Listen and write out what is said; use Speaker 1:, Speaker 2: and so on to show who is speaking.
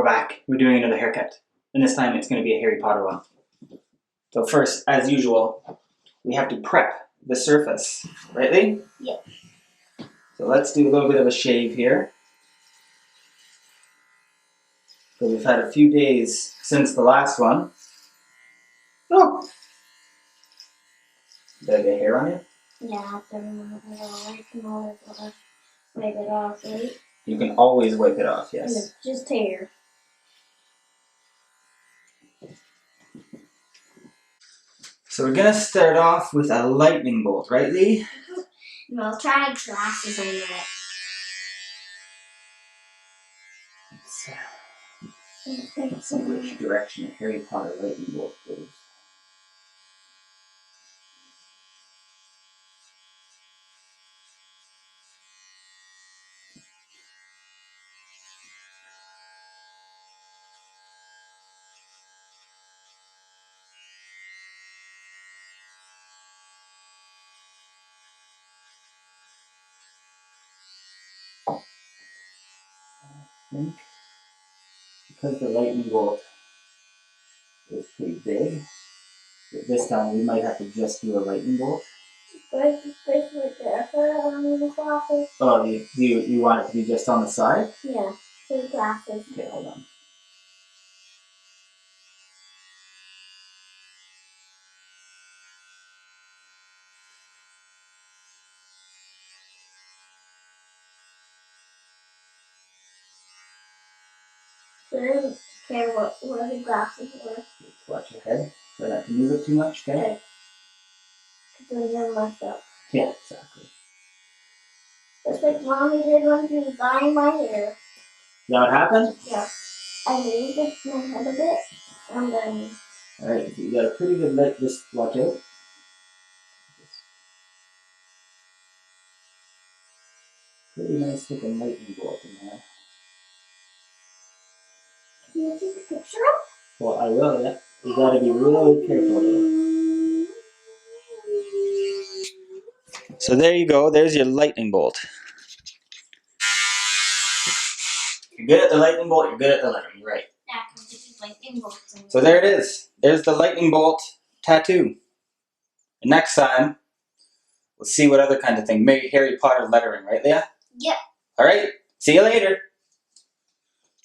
Speaker 1: back. We're doing another haircut. And this time it's going to be a Harry Potter one. So first, as usual, we have to prep the surface. Right, Lee?
Speaker 2: Yep.
Speaker 1: So let's do a little bit of a shave here. So we've had a few days since the last one. Oh! Did I get hair on you?
Speaker 2: Yeah, I have to remove it all. I can always wipe it off, right?
Speaker 1: You can always wipe it off, yes.
Speaker 2: And it's just hair.
Speaker 1: So we're going to start off with a lightning bolt, right, Lee?
Speaker 2: And I'll try glasses on it.
Speaker 1: Let's see which direction a Harry Potter lightning bolt goes. I think because the lightning bolt is pretty big, that this time we might have to just do a lightning bolt.
Speaker 2: But it's like the on the glasses.
Speaker 1: Oh, you want it to be just on the side?
Speaker 2: Yeah, the glasses.
Speaker 1: Okay, hold on.
Speaker 2: So I don't care where the glasses were.
Speaker 1: Just watch your head. Try not to move it too much, okay?
Speaker 2: Because they're messed up.
Speaker 1: Yeah, exactly.
Speaker 2: Just like Mommy did when she was dyeing my hair.
Speaker 1: Is that what happened?
Speaker 2: Yeah. I moved it my head a bit, and then...
Speaker 1: Alright, so you got a pretty good light. Just watch out. Pretty nice looking lightning bolt in there.
Speaker 2: Can you take a picture of it?
Speaker 1: Well, I will, yeah. You gotta be really careful though. So there you go, there's your lightning bolt. You're good at the lightning bolt, you're good at the lettering, right?
Speaker 2: Yeah, because this is lightning bolts.
Speaker 1: So there it is. There's the lightning bolt tattoo. And next time, we'll see what other kind of thing. Maybe Harry Potter lettering, right, Leah?
Speaker 2: Yep.
Speaker 1: Alright, see you later.